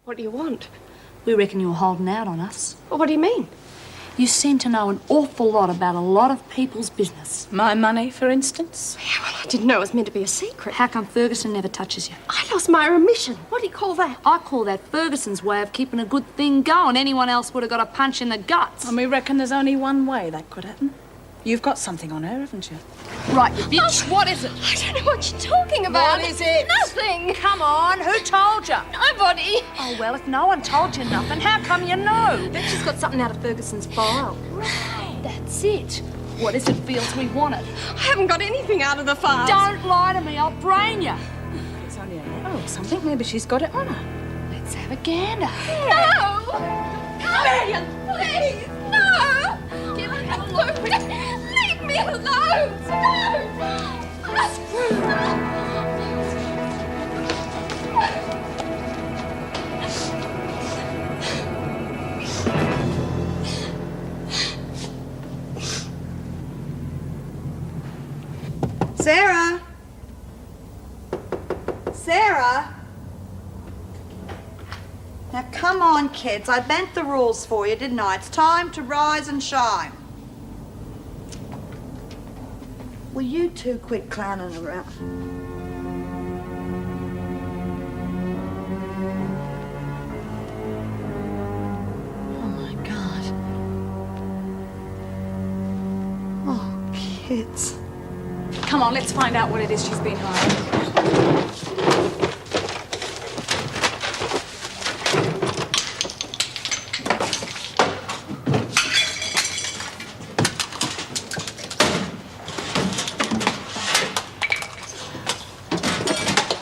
What do you want? We reckon you're holding out on us. Well, what do you mean? You seem to know an awful lot about a lot of people's business. My money, for instance? Yeah, well, I didn't know it was meant to be a secret. How come Ferguson never touches you? I lost my remission. What do you call that? I call that Ferguson's way of keeping a good thing going. Anyone else would have got a punch in the guts. And we reckon there's only one way that could happen. You've got something on her, haven't you? Right, you bitch. What is it? I don't know what you're talking about. What is it? Nothing. Come on, who told you? Nobody. Oh, well, if no one told you nothing, how come you know? Bet she's got something out of Ferguson's file. Right, that's it. What is it feels we want it? I haven't got anything out of the file. Don't lie to me, I'll brain you. It's only a letter or something. Maybe she's got it on her. Let's have a gander. No! Marion, please! No! Give me alone! Leave me alone! Sarah? Sarah? Now, come on, kids. I bent the rules for you, didn't I? It's time to rise and shine. Will you two quit clowning around? Oh, my God. Oh, kids. Come on, let's find out what it is she's been hiding.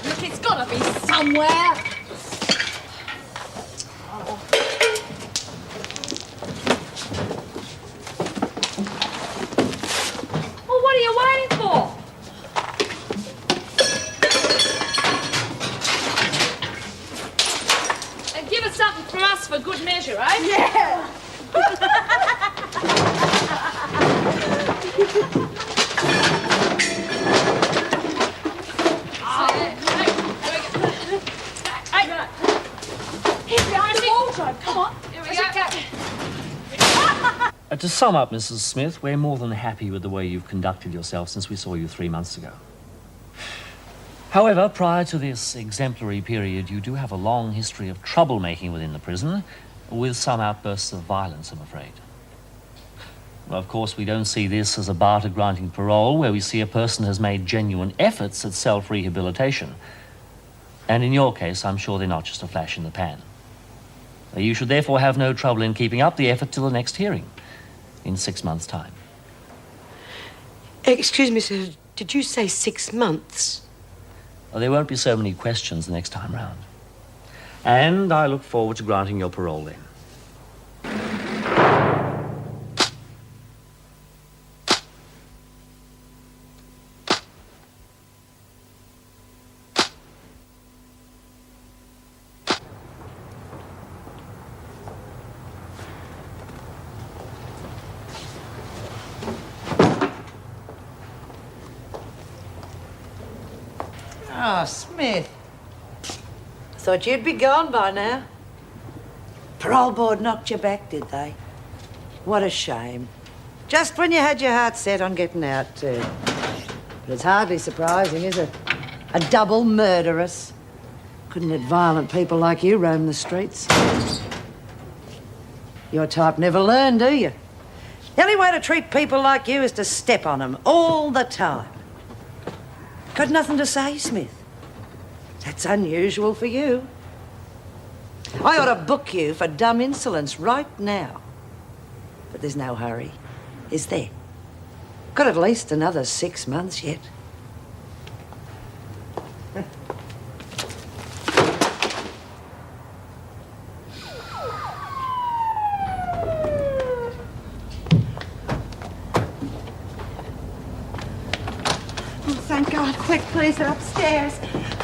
Look, it's gotta be somewhere. Well, what are you waiting for? And give us something from us for good measure, eh? Yeah! He's behind the wardrobe. Come on. Here we go. To sum up, Mrs. Smith, we're more than happy with the way you've conducted yourself since we saw you 3 months ago. However, prior to this exemplary period, you do have a long history of troublemaking within the prison, with some outbursts of violence, I'm afraid. Well, of course, we don't see this as a bar to granting parole, where we see a person has made genuine efforts at self-rehabilitation. And in your case, I'm sure they're not just a flash in the pan. You should therefore have no trouble in keeping up the effort till the next hearing, in 6 months' time. Excuse me, sir. Did you say 6 months? Well, there won't be so many questions the next time round. And I look forward to granting your parole then. Oh, Smith. Thought you'd be gone by now. Parole board knocked you back, did they? What a shame. Just when you had your heart set on getting out, too. But it's hardly surprising, is it? A double murderess. Couldn't let violent people like you roam the streets. Your type never learn, do you? The only way to treat people like you is to step on them all the time. Got nothing to say, Smith? That's unusual for you. I ought to book you for dumb insolence right now. But there's no hurry, is there? Got at least another 6 months yet. Thank God. Quick, please, they're upstairs.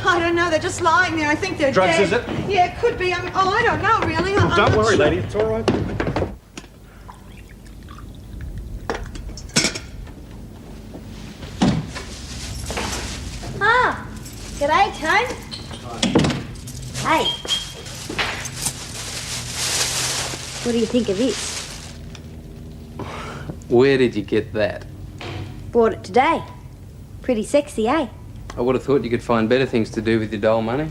I don't know, they're just lying there. I think they're Drugs, dead. is it? Yeah, it could be. I mean, I don't know, really. I'm Don't not worry, sure. lady. It's all right. Ah, g'day, Tone. Hey, What do you think of this? Where did you get that? Bought it today. Pretty sexy, eh? I would have thought you could find better things to do with your doll money.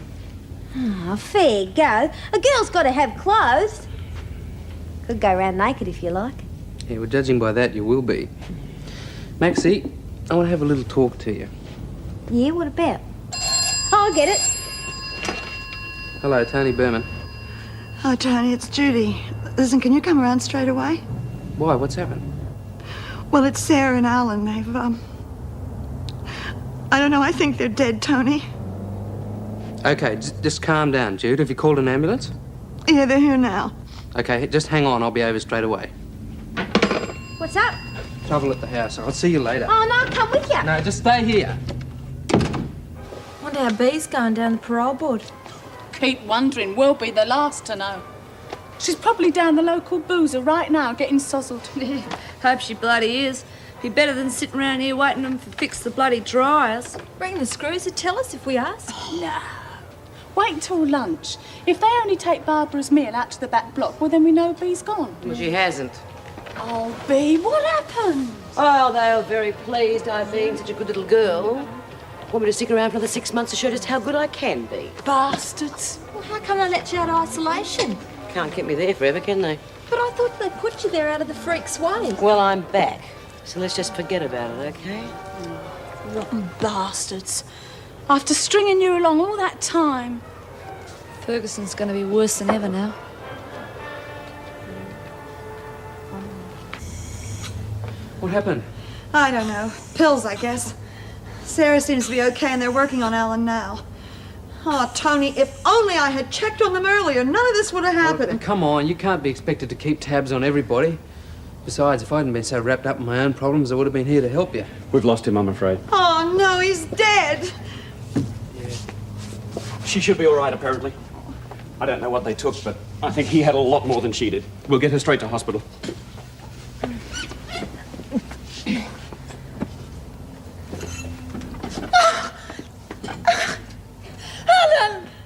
Oh, fair go. A girl's got to have clothes. Could go around naked if you like. Yeah, well, judging by that, you will be. Maxie, I want to have a little talk to you. Yeah, what about? I'll get it. Hello, Tony Berman. Oh, Tony, it's Judy. Listen, can you come around straight away? Why? What's happened? Well, it's Sarah and Alan. They've, I don't know, I think they're dead, Tony. Okay, just calm down, Jude. Have you called an ambulance? Yeah, they're here now. Okay, just hang on. I'll be over straight away. What's up? Trouble at the house. I'll see you later. Oh, no, I'll come with you. No, just stay here. Wonder how Bee's going down the parole board. Keep wondering, we'll be the last to know. She's probably down the local boozer right now, getting sozzled. Hope she bloody is. Be better than sitting around here waiting for them to fix the bloody dryers. Bring the screws to tell us if we ask. No. Wait until lunch. If they only take Barbara's meal out to the back block, well, then we know Bee's gone. Well, she hasn't. Oh, Bee, what happened? Oh, they were very pleased I've been such a good little girl. Want me to stick around for another 6 months to show just how good I can be. Bastards. Well, how come they let you out of isolation? Can't keep me there forever, can they? But I thought they put you there out of the freak's way. Well, I'm back. So let's just forget about it, okay? Rotten bastards. After stringing you along all that time. Ferguson's going to be worse than ever now. What happened? I don't know. Pills, I guess. Sarah seems to be okay, and they're working on Alan now. Oh, Tony, if only I had checked on them earlier, none of this would have happened. Well, come on, you can't be expected to keep tabs on everybody. Besides, if I hadn't been so wrapped up in my own problems, I would have been here to help you. We've lost him, I'm afraid. Oh, no, he's dead. She should be all right, apparently. I don't know what they took, but I think he had a lot more than she did. We'll get her straight to hospital.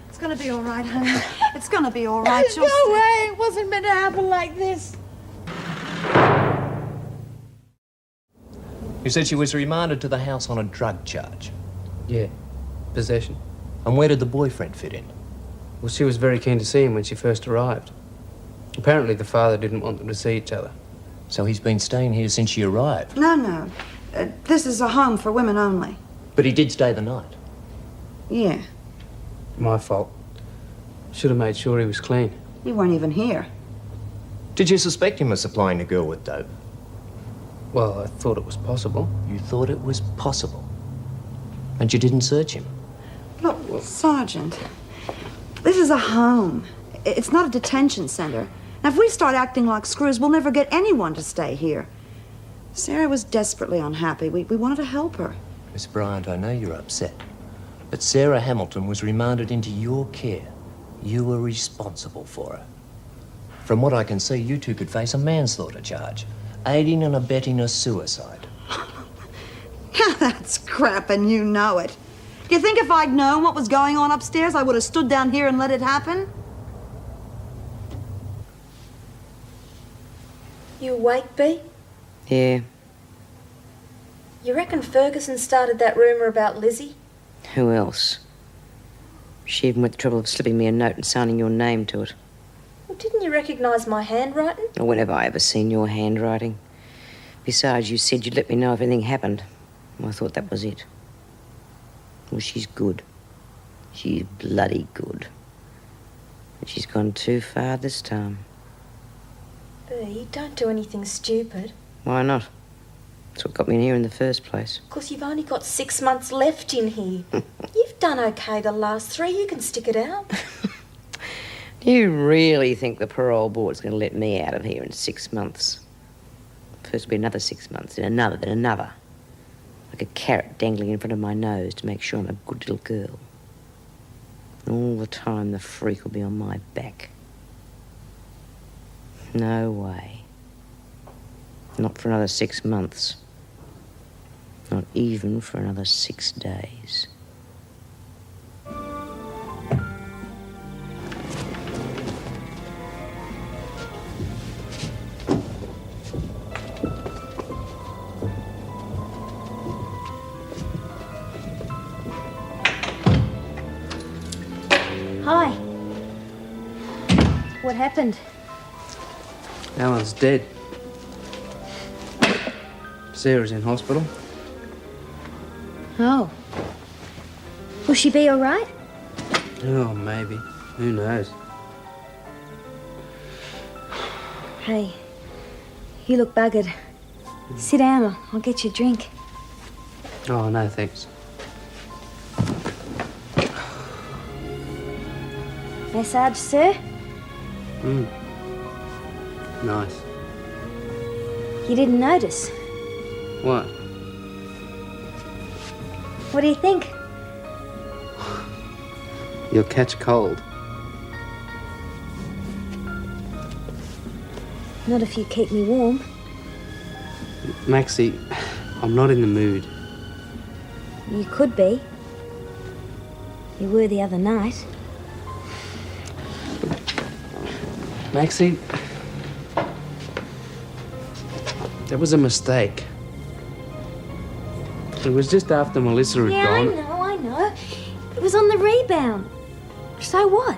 It's gonna be all right, honey. It's gonna be all right. There's no way. It wasn't meant to happen like this. You said she was remanded to the house on a drug charge. Yeah, possession. And where did the boyfriend fit in? Well, she was very keen to see him when she first arrived. Apparently, the father didn't want them to see each other. So he's been staying here since she arrived? No. This is a home for women only. But he did stay the night? Yeah. My fault. Should have made sure he was clean. You weren't even here. Did you suspect him of supplying the girl with dope? Well, I thought it was possible. You thought it was possible? And you didn't search him? Look, Sergeant, this is a home. It's not a detention center. Now, if we start acting like screws, we'll never get anyone to stay here. Sarah was desperately unhappy. We wanted to help her. Miss Bryant, I know you're upset, but Sarah Hamilton was remanded into your care. You were responsible for her. From what I can see, you two could face a manslaughter charge, aiding and abetting a suicide. Yeah, that's crap, and you know it. Do you think if I'd known what was going on upstairs, I would have stood down here and let it happen? You awake, Bee? Yeah. You reckon Ferguson started that rumour about Lizzie? Who else? She even went the trouble of slipping me a note and signing your name to it. Well, didn't you recognise my handwriting? Or when have I ever seen your handwriting? Besides, you said you'd let me know if anything happened. Well, I thought that was it. Well, she's good. She's bloody good. And she's gone too far this time. Bee, don't do anything stupid. Why not? That's what got me in here in the first place. Because you've only got 6 months left in here. You've done okay the last 3. You can stick it out. Do you really think the parole board's going to let me out of here in 6 months? First will be another 6 months, then another, then another. Like a carrot dangling in front of my nose to make sure I'm a good little girl. All the time the freak will be on my back. No way. Not for another 6 months. Not even for another 6 days. What happened? Alan's dead. Sarah's in hospital. Oh. Will she be all right? Oh, maybe. Who knows? Hey, you look buggered. Sit down, I'll get you a drink. Oh, no, thanks. Massage, sir? Nice. You didn't notice. What? What do you think? You'll catch cold. Not if you keep me warm. Maxie, I'm not in the mood. You could be. You were the other night. Maxie, that was a mistake. It was just after Melissa had Yeah, gone. I know. It was on the rebound. So what?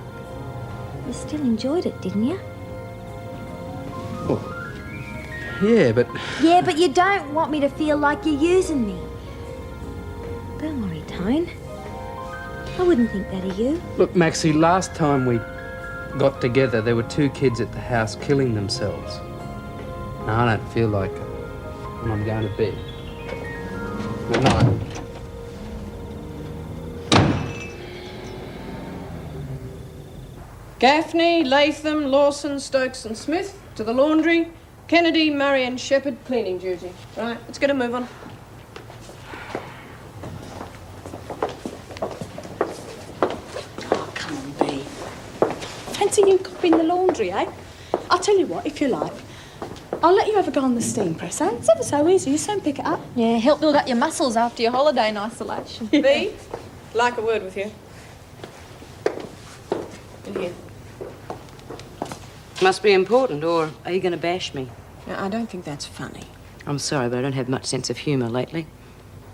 You still enjoyed it, didn't you? Yeah, but Yeah, but you don't want me to feel like you're using me. Don't worry, Tone. I wouldn't think that of you. look, Maxie, last time we got together, there were 2 kids at the house killing themselves. Now, I don't feel like it when I'm going to bed. Good night. Gaffney, Latham, Lawson, Stokes and Smith to the laundry. Kennedy, Murray and Shepherd, cleaning duty. Right, let's get a move on. Oh, come on, Bea. Fancy you copying the laundry, eh? I'll tell you what, if you like, I'll let you have a go on the steam press, eh? It's ever so easy. You soon pick it up. Yeah, help build up your muscles after your holiday in isolation. Bea, like a word with you. In here. Must be important, or are you going to bash me? Now, I don't think that's funny. I'm sorry, but I don't have much sense of humour lately.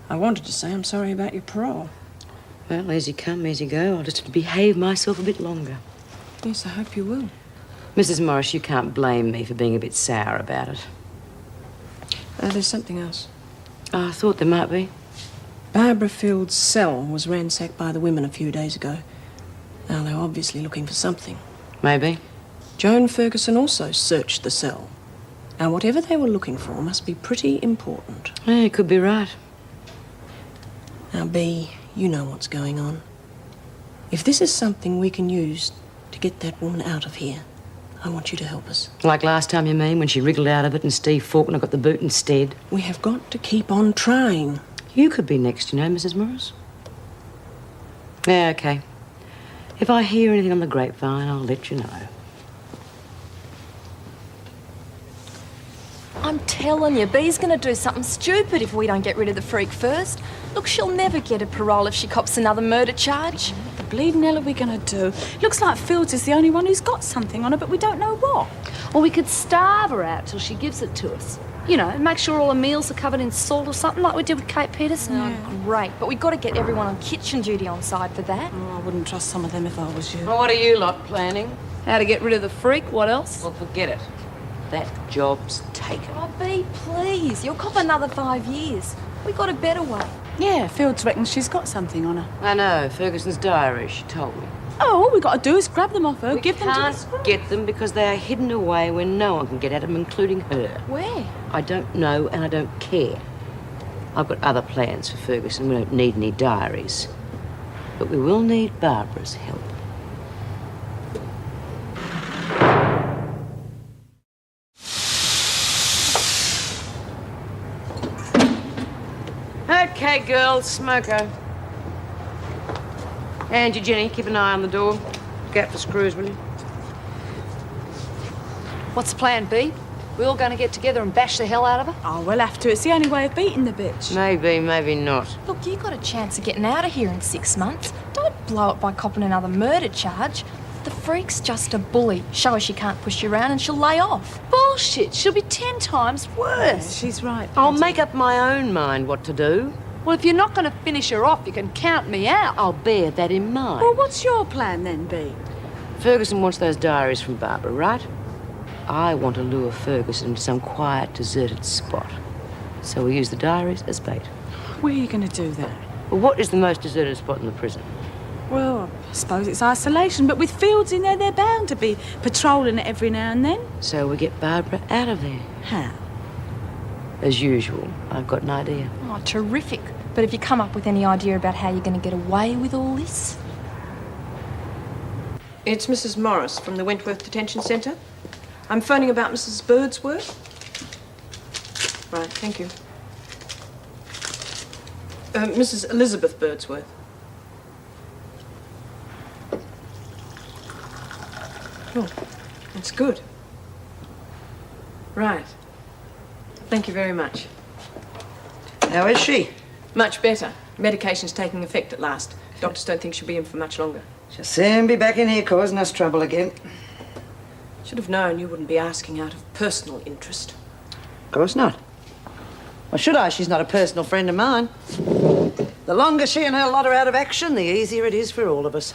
I wanted to say I'm sorry about your parole. Well, easy come, easy go. I'll just have to behave myself a bit longer. Yes, I hope you will. Mrs. Morris, you can't blame me for being a bit sour about it. There's something else. Oh, I thought there might be. Barbara Field's cell was ransacked by the women a few days ago. Now, they're obviously looking for something. Maybe. Joan Ferguson also searched the cell. Now, whatever they were looking for must be pretty important. Yeah, you could be right. Now, Bea, you know what's going on. If this is something we can use to get that woman out of here, I want you to help us. Like last time, you mean, when she wriggled out of it and Steve Faulkner got the boot instead? We have got to keep on trying. You could be next, you know, Mrs. Morris. Yeah, okay. If I hear anything on the grapevine, I'll let you know. I'm telling you, Bea's going to do something stupid if we don't get rid of the freak first. Look, she'll never get a parole if she cops another murder charge. The bleeding hell are we going to do? Looks like Fields is the only one who's got something on her, but we don't know what. Or we could starve her out till she gives it to us. You know, make sure all her meals are covered in salt or something like we did with Kate Peterson. Oh, great. But we've got to get everyone on kitchen duty on side for that. Oh, I wouldn't trust some of them if I was you. Well, what are you lot planning? How to get rid of the freak, what else? Well, forget it. That job's taken. Oh, Bea, please. You'll cop another 5 years. We got a better way. Yeah, Fields reckons she's got something on her. I know, Ferguson's diary, she told me. Oh, all we got to do is grab them off her, give them to the Can't school. get them because they are hidden away where no one can get at them, including her. Where? I don't know and I don't care. I've got other plans for Ferguson. We don't need any diaries. But we will need Barbara's help. Okay, girls, smoker. And you, Jenny, keep an eye on the door. Look out for screws, will you? What's the plan, Bea? We all going to get together and bash the hell out of her? Oh, we'll have to. It's the only way of beating the bitch. Maybe, maybe not. Look, you got a chance of getting out of here in 6 months. Don't blow it by copping another murder charge. The freak's just a bully. Show her she can't push you around and she'll lay off. Bullshit. She'll be 10 times worse. She's right. I'll make up my own mind what to do. Well, if you're not going to finish her off, you can count me out. I'll bear that in mind. Well, what's your plan then, Bea? Ferguson wants those diaries from Barbara, right? I want to lure Ferguson into some quiet, deserted spot. So we use the diaries as bait. Where are you going to do that? Well, what is the most deserted spot in the prison? Well, I suppose it's isolation, but with Fields in there, they're bound to be patrolling it every now and then. So we get Barbara out of there. How? As usual, I've got an idea. Oh, terrific. But have you come up with any idea about how you're going to get away with all this? It's Mrs. Morris from the Wentworth Detention Centre. I'm phoning about Mrs. Birdsworth. Right, thank you. Mrs. Elizabeth Birdsworth. Oh, that's good. Right. Thank you very much. How is she? Much better. Medication's taking effect at last. Doctors don't think she'll be in for much longer. She'll soon be back in here causing us trouble again. Should have known you wouldn't be asking out of personal interest. Of course not. Why should I? She's not a personal friend of mine. The longer she and her lot are out of action, the easier it is for all of us.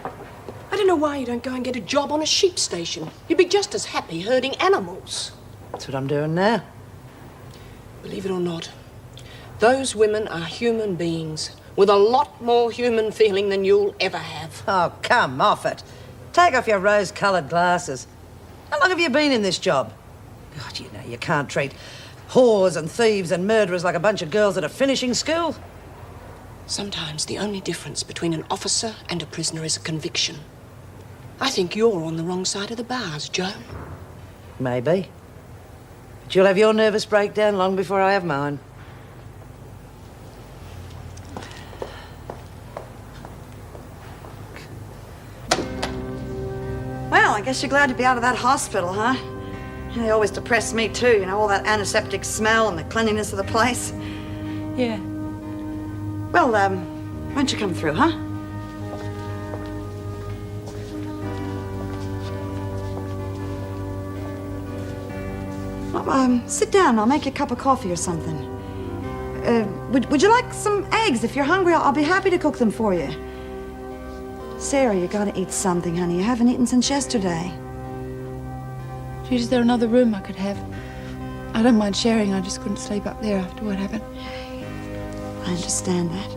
I don't know why you don't go and get a job on a sheep station. You'd be just as happy herding animals. That's what I'm doing now. Believe it or not, those women are human beings with a lot more human feeling than you'll ever have. Oh, come off it. Take off your rose-coloured glasses. How long have you been in this job? God, you know you can't treat whores and thieves and murderers like a bunch of girls at a finishing school. Sometimes the only difference between an officer and a prisoner is a conviction. I think you're on the wrong side of the bars, Joe. Maybe. But you'll have your nervous breakdown long before I have mine. Well, I guess you're glad to be out of that hospital, huh? They always depressed me too, you know, all that antiseptic smell and the cleanliness of the place. Yeah. Well, why don't you come through, huh? Well, sit down. I'll make you a cup of coffee or something. Would you like some eggs? If you're hungry, I'll be happy to cook them for you. Sarah, you gotta eat something, honey. You haven't eaten since yesterday. Is there another room I could have? I don't mind sharing, I just couldn't sleep up there after what happened. I understand that.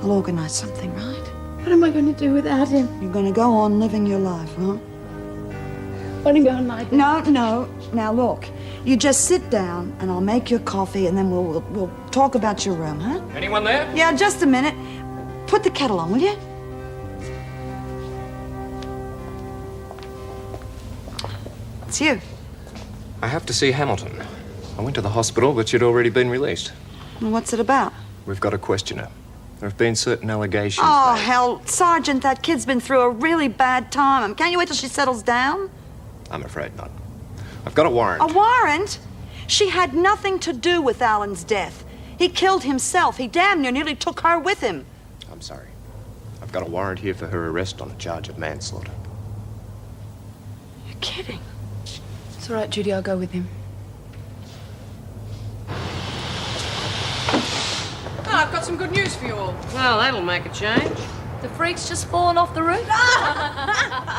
I'll organise something, right? What am I going to do without him? You're gonna go on living your life, huh? What am I going like? No. Now look, you just sit down and I'll make your coffee and then we'll talk about your room, huh? Anyone there? Yeah, just a minute. Put the kettle on, will you? It's you. I have to see Hamilton. I went to the hospital, but she'd already been released. Well, what's it about? We've got to question her. There have been certain allegations Oh, made. hell, Sergeant, that kid's been through a really bad time. Can't you wait till she settles down? I'm afraid not. I've got a warrant. A warrant? She had nothing to do with Alan's death. He killed himself. He damn nearly took her with him. I'm sorry. I've got a warrant here for her arrest on a charge of manslaughter. You're kidding. It's all right, Judy, I'll go with him. I've got some good news for you all. Well, that'll make a change. The freak's just fallen off the roof.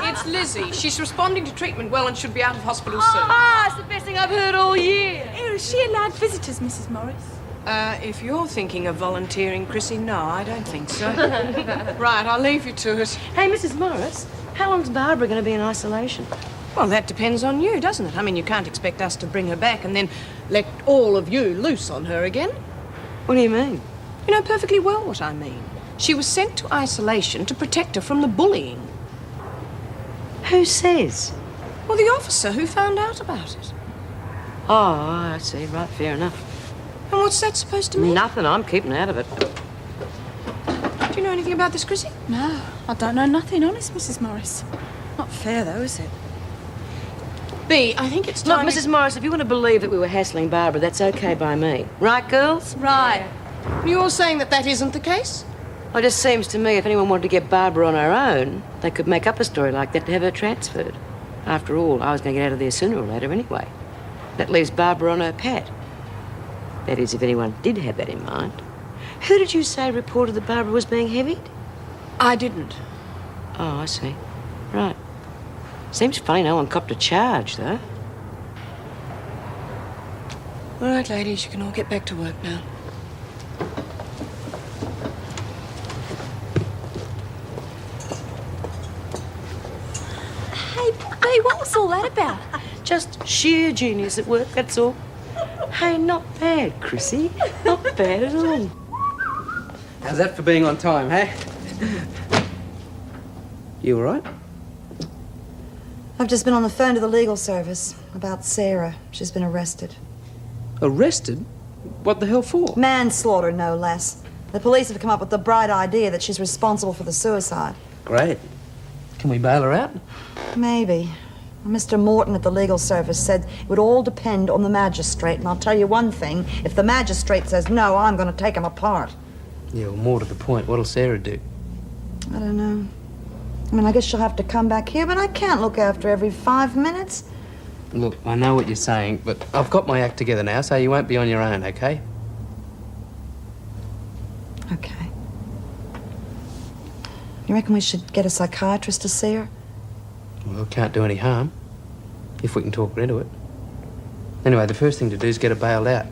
It's Lizzie. She's responding to treatment well and should be out of hospital soon. Ah, it's the best thing I've heard all year. Is she allowed visitors, Mrs. Morris? If you're thinking of volunteering, Chrissy, no, I don't think so. Right, I'll leave you to it. Hey, Mrs. Morris, how long's Barbara going to be in isolation? Well, that depends on you, doesn't it? I mean, you can't expect us to bring her back and then let all of you loose on her again. What do you mean? You know perfectly well what I mean. She was sent to isolation to protect her from the bullying. Who says? Well, the officer who found out about it. Oh, I see. Right, fair enough. And what's that supposed to mean? Nothing. I'm keeping out of it. Do you know anything about this, Chrissy? No, I don't know nothing, honest, Mrs. Morris. Not fair, though, is it? B, I think it's Look, time... Mrs. Morris, if you want to believe that we were hassling Barbara, that's okay by me. Right, girls? Right. You're all saying that that isn't the case? Well, it just seems to me if anyone wanted to get Barbara on her own, they could make up a story like that to have her transferred. After all, I was going to get out of there sooner or later anyway. That leaves Barbara on her pad. That is, if anyone did have that in mind. Who did you say reported that Barbara was being heavied? I didn't. Oh, I see. Right. Seems funny no one copped a charge, though. All right, ladies, you can all get back to work now. Hey, Bea, what was all that about? Just sheer genius at work, that's all. Hey, not bad, Chrissy. Not bad at all. How's that for being on time, hey? You all right? I've just been on the phone to the legal service about Sarah. She's been arrested. Arrested? What the hell for? Manslaughter, no less. The police have come up with the bright idea that she's responsible for the suicide. Great. Can we bail her out? Maybe. Mr. Morton at the legal service said it would all depend on the magistrate, and I'll tell you one thing, if the magistrate says no, I'm going to take him apart. Yeah, well, more to the point, what'll Sarah do? I don't know. I mean, I guess she'll have to come back here, but I can't look after her every 5 minutes. Look, I know what you're saying, but I've got my act together now, so you won't be on your own, okay? Okay. You reckon we should get a psychiatrist to see her? Well, it can't do any harm, if we can talk her into it. Anyway, the first thing to do is get her bailed out.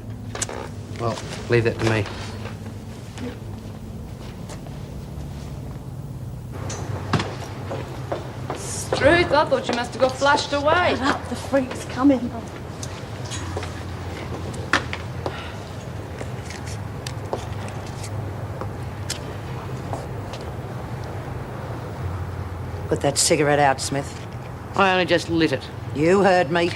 Well, leave that to me. Truth, I thought you must have got flushed away. Shut up, the freak's coming. Put that cigarette out, Smith. I only just lit it. You heard me.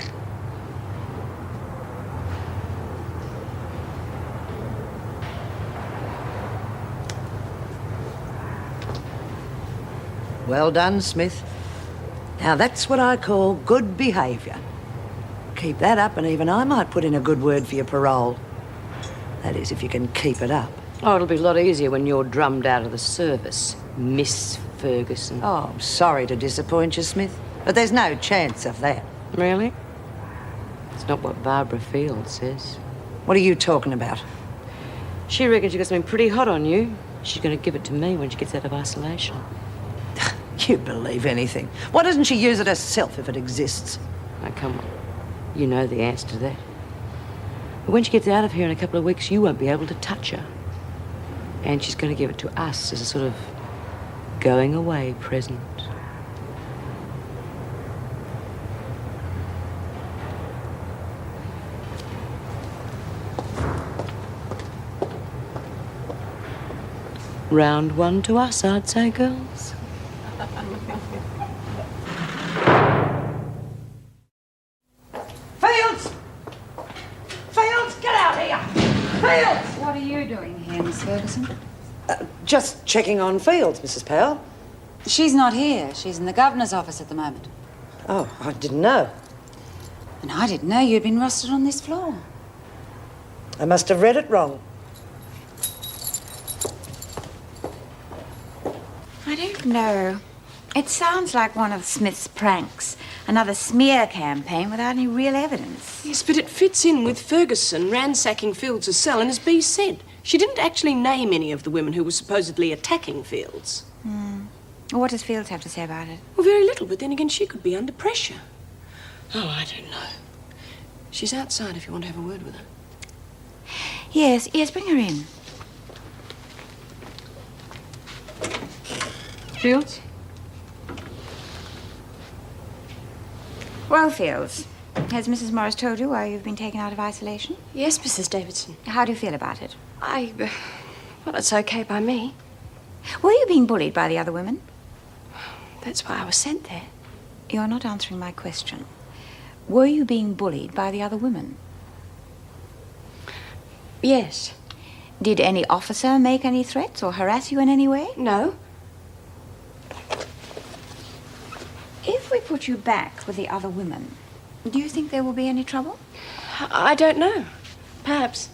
Well done, Smith. Now that's what I call good behaviour. Keep that up and even I might put in a good word for your parole. That is, if you can keep it up. Oh, it'll be a lot easier when you're drummed out of the service, Miss Ferguson. Oh, I'm sorry to disappoint you, Smith, but there's no chance of that. Really? It's not what Barbara Field says. What are you talking about? She reckons she got something pretty hot on you. She's going to give it to me when she gets out of isolation. You believe anything. Why doesn't she use it herself if it exists? Now, come on. You know the answer to that. But when she gets out of here in a couple of weeks, you won't be able to touch her. And she's going to give it to us as a sort of going away present. Round one to us, I'd say, girls. Fields! Fields, get out here! Fields! What are you doing here, Miss Ferguson? Just checking on Fields, Mrs. Powell. She's not here. She's in the governor's office at the moment. Oh, I didn't know. And I didn't know you'd been rusted on this floor. I must have read it wrong. I don't know. It sounds like one of Smith's pranks. Another smear campaign without any real evidence. Yes, but it fits in with Ferguson ransacking Fields' cell, and as Bea said, she didn't actually name any of the women who were supposedly attacking Fields. What does Fields have to say about it? Well, very little, but then again, she could be under pressure. Oh, I don't know. She's outside if you want to have a word with her. Yes, bring her in. Fields? Well, Fields, has Mrs. Morris told you why you've been taken out of isolation? Yes, Mrs. Davidson. How do you feel about it? Well, it's okay by me. Were you being bullied by the other women? That's why I was sent there. You're not answering my question. Were you being bullied by the other women? Yes. Did any officer make any threats or harass you in any way? No. If we put you back with the other women, do you think there will be any trouble? I don't know. Perhaps.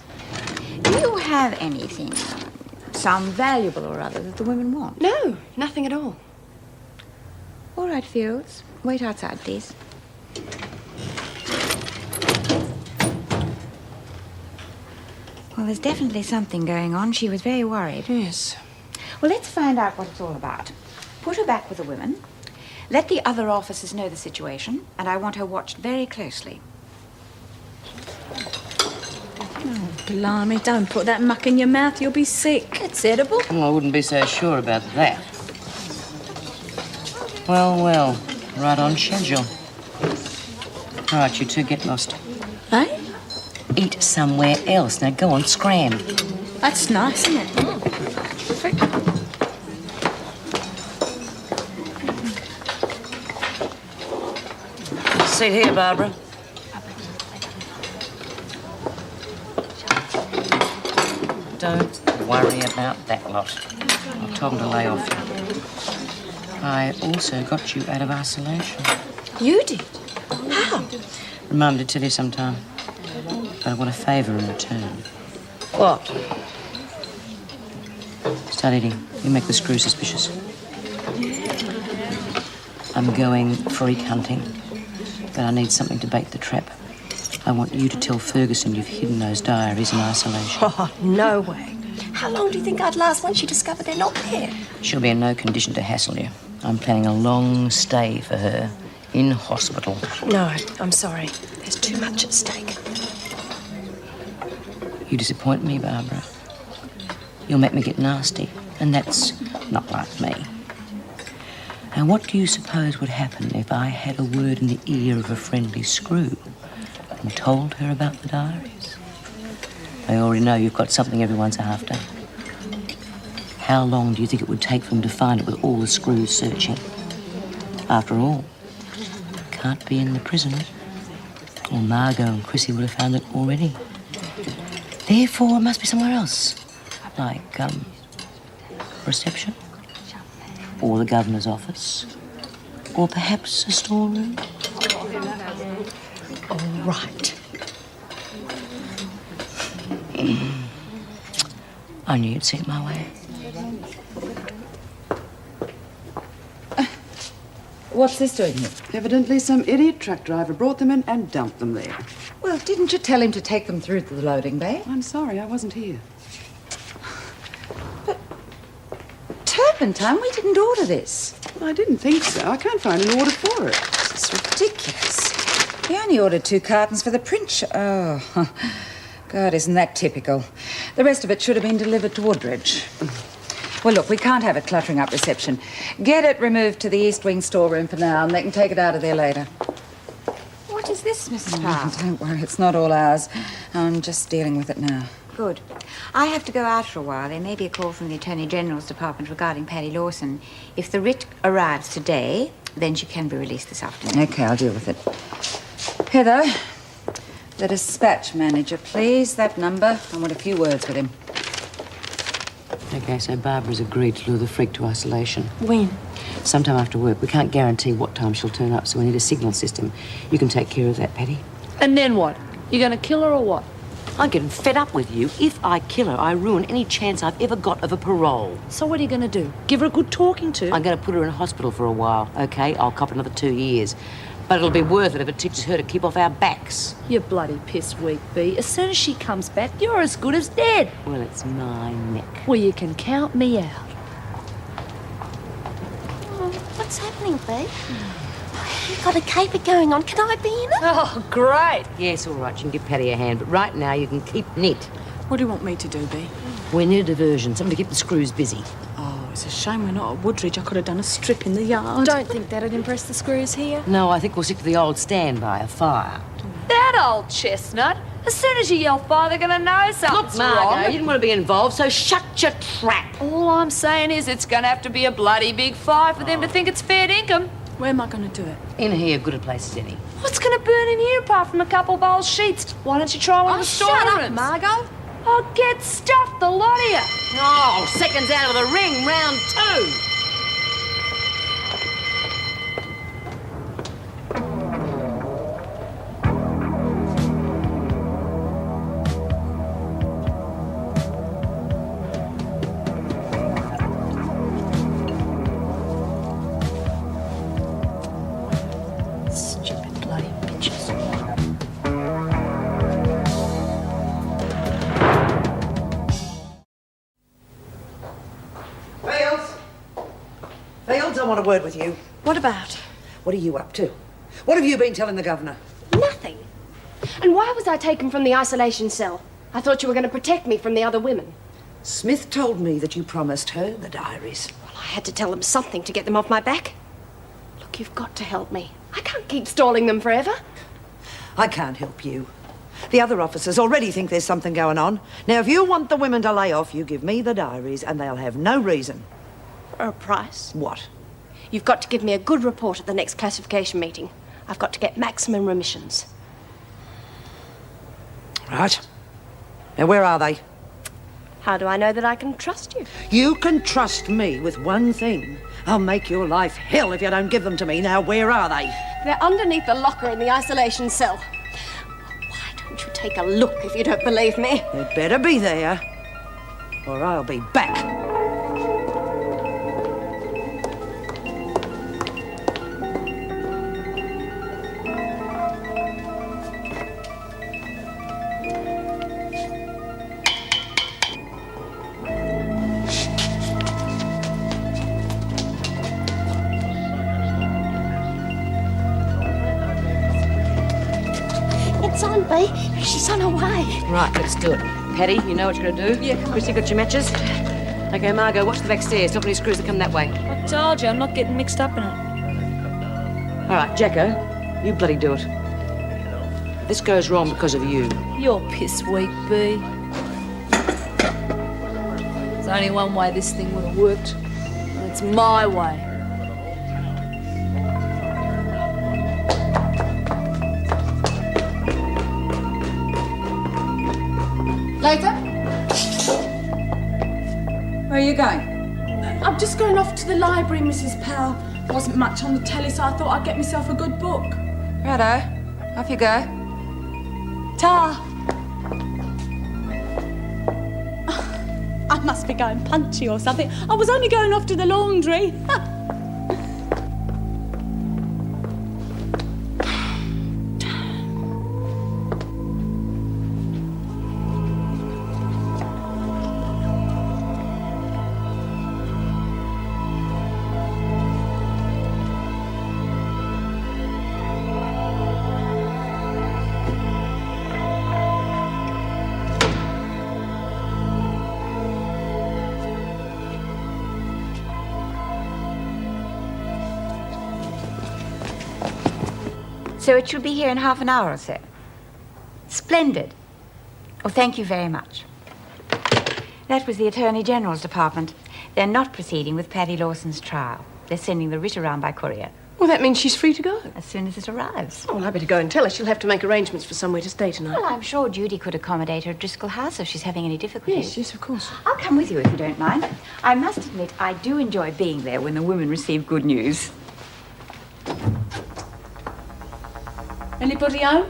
Do you have anything, some valuable or other, that the women want? No, nothing at all. All right, Fields. Wait outside, please. Well, there's definitely something going on. She was very worried. Yes. Well, let's find out what it's all about. Put her back with the women. Let the other officers know the situation, and I want her watched very closely. Oh, blimey, don't put that muck in your mouth. You'll be sick. It's edible. Well, I wouldn't be so sure about that. Well, well, right on schedule. All right, you two get lost. Eh? Eat somewhere else. Now go on, scram. That's nice, isn't it? Sit here, Barbara. Don't worry about that lot. I told them to lay off. I also got you out of isolation. You did? How? Remind me to tell you sometime. But I want a favour in return. What? Start eating. You make the screw suspicious. I'm going freak hunting, but I need something to bait the trap. I want you to tell Ferguson you've hidden those diaries in isolation. Oh, no way. How long do you think I'd last once she discovered they're not there? She'll be in no condition to hassle you. I'm planning a long stay for her in hospital. No, I'm sorry. There's too much at stake. You disappoint me, Barbara. You'll make me get nasty, and that's not like me. Now, what do you suppose would happen if I had a word in the ear of a friendly screw and told her about the diaries? I already know you've got something everyone's after. How long do you think it would take for them to find it with all the screws searching? After all, it can't be in the prison, or Margot and Chrissy would have found it already. Therefore, it must be somewhere else, like, reception, or the governor's office, or perhaps a storeroom. All right. I knew you'd see it my way. What's this doing here? Evidently some idiot truck driver brought them in and dumped them there. Well, didn't you tell him to take them through to the loading bay? I'm sorry, I wasn't here. But, Turpentine, we didn't order this. I didn't think so. I can't find an order for it. It's ridiculous. We only ordered 2 cartons for the print show. Oh, God, isn't that typical? The rest of it should have been delivered to Woodridge. Well, look, we can't have it cluttering up reception. Get it removed to the East Wing storeroom for now, and they can take it out of there later. What is this, Mrs. Parr? Don't worry, it's not all ours. I'm just dealing with it now. Good. I have to go out for a while. There may be a call from the Attorney General's department regarding Paddy Lawson. If the writ arrives today, then she can be released this afternoon. Okay, I'll deal with it. Heather, the dispatch manager, please. That number. I want a few words with him. Okay, so Barbara's agreed to lure the freak to isolation. When? Sometime after work. We can't guarantee what time she'll turn up, so we need a signal system. You can take care of that, Paddy. And then what? You gonna kill her or what? I'm getting fed up with you. If I kill her, I ruin any chance I've ever got of a parole. So what are you gonna do? Give her a good talking to? I'm gonna put her in hospital for a while, okay? I'll cop another 2 years. But it'll be worth it if it teaches her to keep off our backs. You bloody piss weak, Bee. As soon as she comes back, you're as good as dead. Well, it's my neck. Well, you can count me out. What's happening, Bee? You've got a caper going on. Can I be in it? Oh, great. Yes, all right, you can give Paddy a hand, but right now you can keep Nit. What do you want me to do, Bee? We need a diversion, something to keep the screws busy. Oh, it's a shame we're not at Woodridge. I could have done a strip in the yard. Don't think that'd impress the screws here. No, I think we'll stick to the old standby, a fire. That old chestnut. As soon as you yell fire, they're gonna know something's Look, Margot, wrong. you didn't want to be involved, so shut your trap. All I'm saying is it's gonna have to be a bloody big fire for them to think it's fair dinkum. Where am I going to do it? In here, good a place as any. What's gonna burn in here apart from a couple of old sheets? Why don't you try one of the Shut up, storerooms? Margot. Oh, get stuffed, the lot of you. Oh, seconds out of the ring, round 2. Stupid bloody bitches. Fields, I want a word with you. What about? What are you up to? What have you been telling the governor? Nothing. And why was I taken from the isolation cell? I thought you were going to protect me from the other women. Smith told me that you promised her the diaries. Well, I had to tell them something to get them off my back. Look, you've got to help me. I can't keep stalling them forever. I can't help you. The other officers already think there's something going on. Now, if you want the women to lay off, you give me the diaries and they'll have no reason. For a price? What? You've got to give me a good report at the next classification meeting. I've got to get maximum remissions. Right. Now, where are they? How do I know that I can trust you? You can trust me with one thing. I'll make your life hell if you don't give them to me. Now, where are they? They're underneath the locker in the isolation cell. Why don't you take a look if you don't believe me? They'd better be there, or I'll be back. It's on, Bea. She's on her way. Right, let's do it. Paddy, you know what you're going to do? Yeah. Chrissy, got your matches? Okay, Margot, watch the back stairs. Stop any screws that come that way. I told you, I'm not getting mixed up in it. All right, Jacko, you bloody do it. This goes wrong because of you. You're piss weak, Bea. There's only one way this thing would have worked, and it's my way. Later? Where are you going? I'm just going off to the library, Mrs. Powell. There wasn't much on the telly, so I thought I'd get myself a good book. Righto. Off you go. Ta! I must be going punchy or something. I was only going off to the laundry. So it should be here in half an hour or so. Splendid. Oh, thank you very much. That was the Attorney General's department. They're not proceeding with Paddy Lawson's trial. They're sending the writ around by courier. Well, that means she's free to go. As soon as it arrives. Oh, well, I better go and tell her. She'll have to make arrangements for somewhere to stay tonight. Well, I'm sure Judy could accommodate her at Driscoll House if she's having any difficulties. Yes, of course. I'll come with you if you don't mind. I must admit, I do enjoy being there when the women receive good news. Anybody home?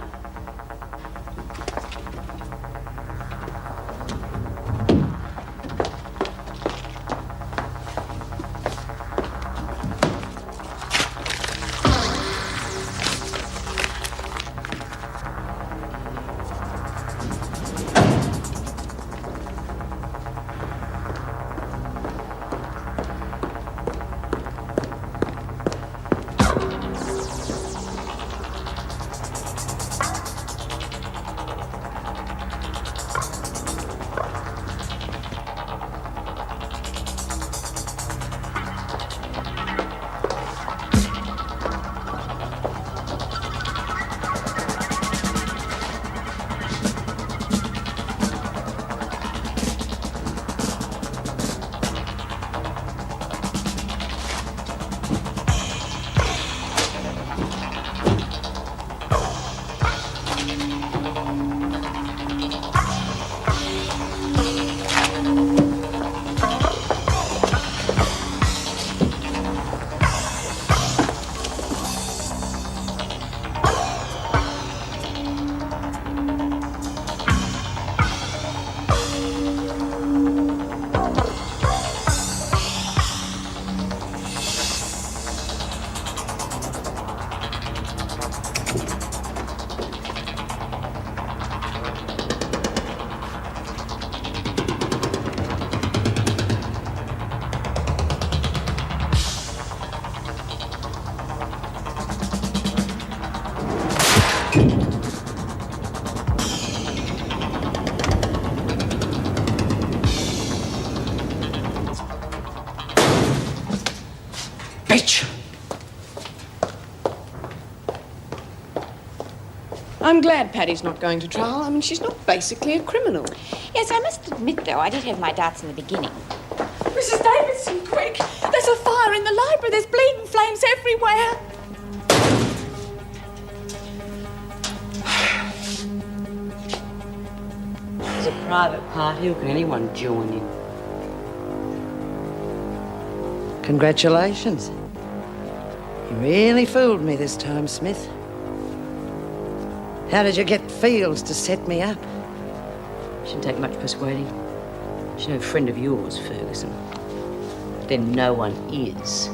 Bitch! I'm glad Paddy's not going to trial. I mean, she's not basically a criminal. Yes, I must admit, though, I did have my doubts in the beginning. Mrs. Davidson, quick! There's a fire in the library. There's bleeding flames everywhere. It's a private party, or can anyone join in? Congratulations. You really fooled me this time, Smith. How did you get Fields to set me up? Shouldn't take much persuading. She's no friend of yours, Ferguson. Then no one is.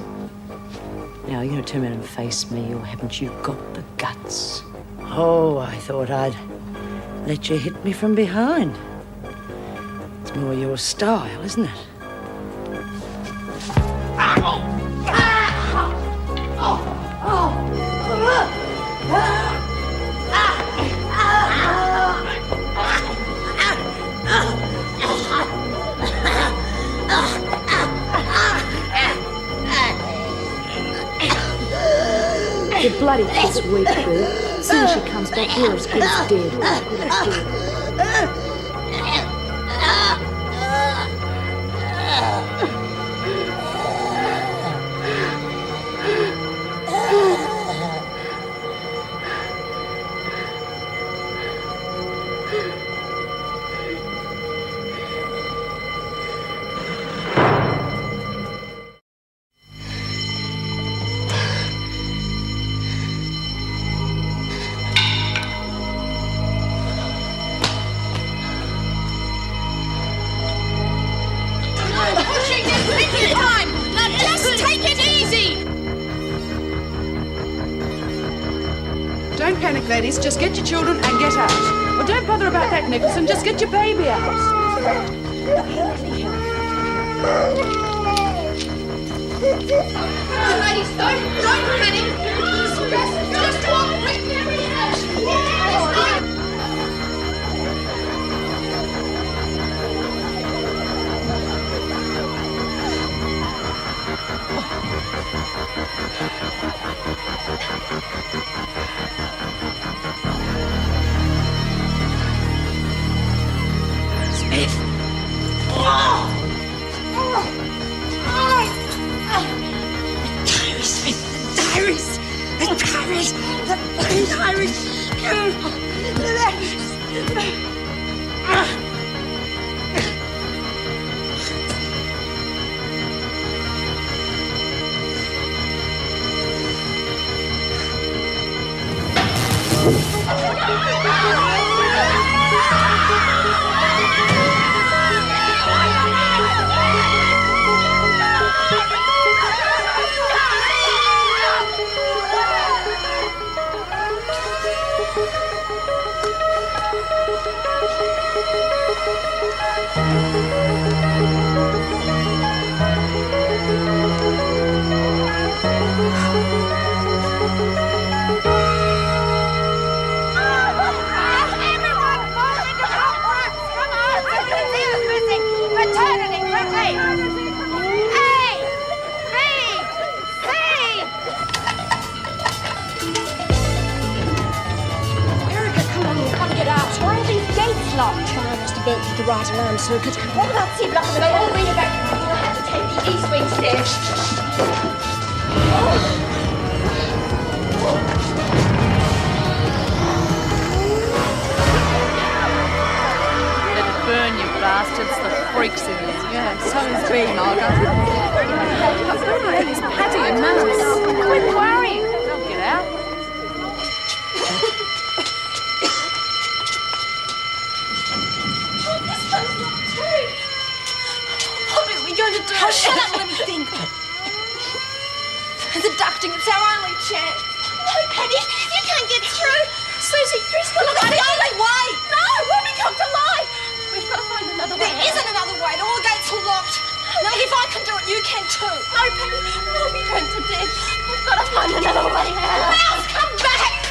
Now, are you going to turn around and face me, or haven't you got the guts? Oh, I thought I'd let you hit me from behind. It's more your style, isn't it? You're bloody sweet, Boo. As soon as she comes back, you're as good as dead. As good as dead. Don't panic, ladies. Just get your children and get out. Well, don't bother about that, Nicholson. Just get your baby out. Ladies, don't panic. Just walk quickly. Smith! Diaries, Smith. The diaries. The diaries. The diaries. Burnt the right alarm circuit. What about C-block? They'll all bring it back. We'll have to take the east wing stairs. Let it burn, you bastards. The freak's in there. Yeah, so is B, Margot. It's Paddy and Mouse. Quit worrying. They'll get out. Oh, shut up and let me think. The ducting, it's our only chance. No, Paddy, you can't get through. Susie, Driscoll, Look, it's the only way. No, we'll be come to life. We've got to find another way. There isn't another way. All the gates are locked. Now, if I can do it, you can too. No, Paddy, we'll be burnt to death. We've got to find another way out. Mouse, come back!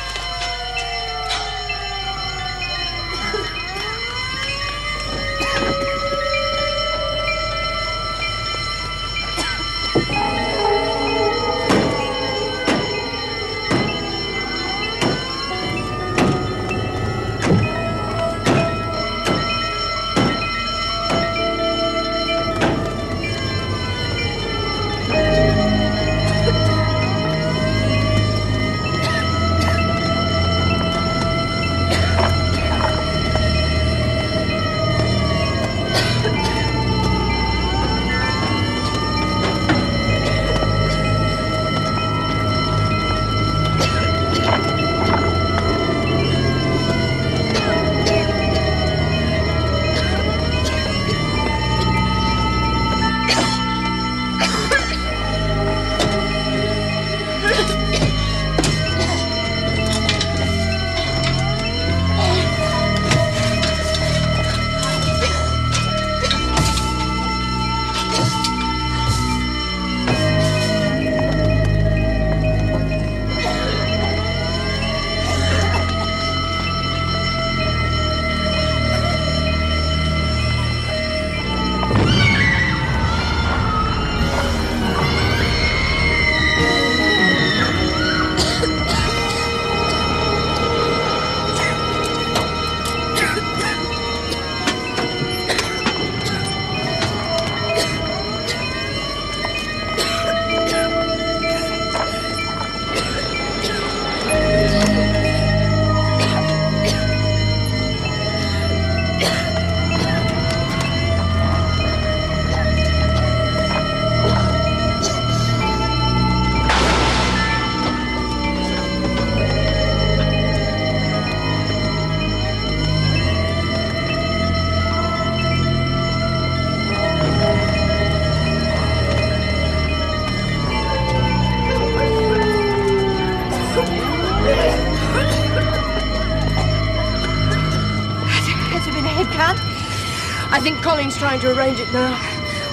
I think Colleen's trying to arrange it now.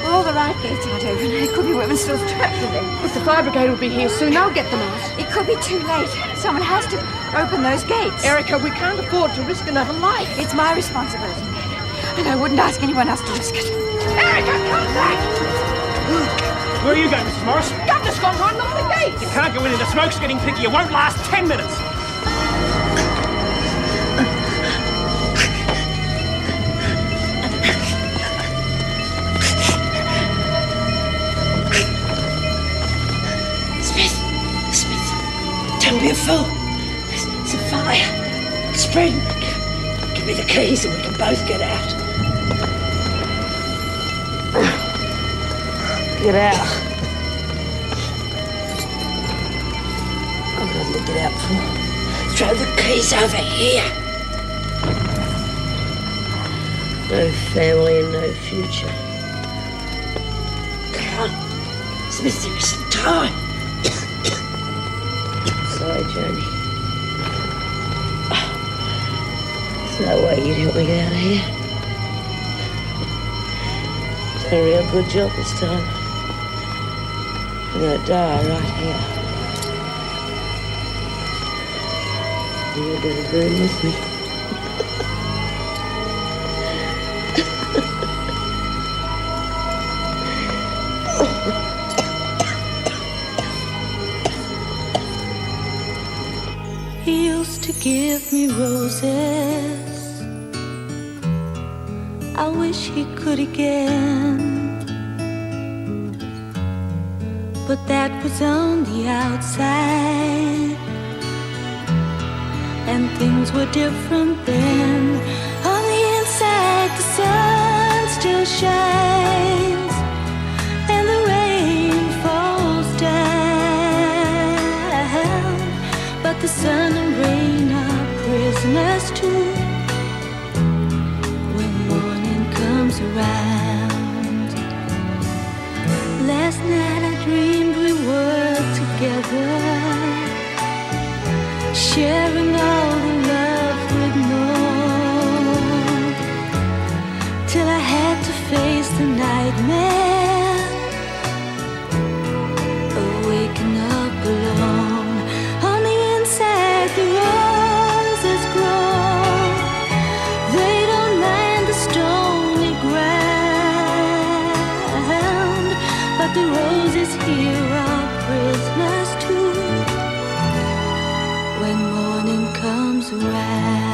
All the right gates aren't open. It could be women still trapped in them. But the fire brigade will be here soon. They'll get them out. It could be too late. Someone has to open those gates. Erica, we can't afford to risk another life. It's my responsibility, Ned. And I wouldn't ask anyone else to risk it. Erica, come back! Where are you going, Mrs. Morris? Governor's gone right off the gates. You can't go in. The smoke's getting thick. You won't last 10 minutes. Don't be a fool. It's a fire. It's spreading. Give me the keys and we can both get out. Get out. I've got to look it out for. Throw the keys over here. No family and no future. Come on. Smith, there isn't time. Sorry, Johnny. There's no way you'd help me get out of here. Done a real good job this time. I'm gonna die right here. You're gonna burn with me. He used to give me roses. I wish he could again. But that was on the outside, and things were different then. On the inside, the sun still shines, and the rain falls down. But the sun and rain are prisoners too when morning comes around. Last night I dreamed we were together, sharing all the love we'd known, till I had to face the nightmare of waking up alone. On the inside, the roses grow. They don't mind the stony ground, but the roses here are prisoners too when morning comes around.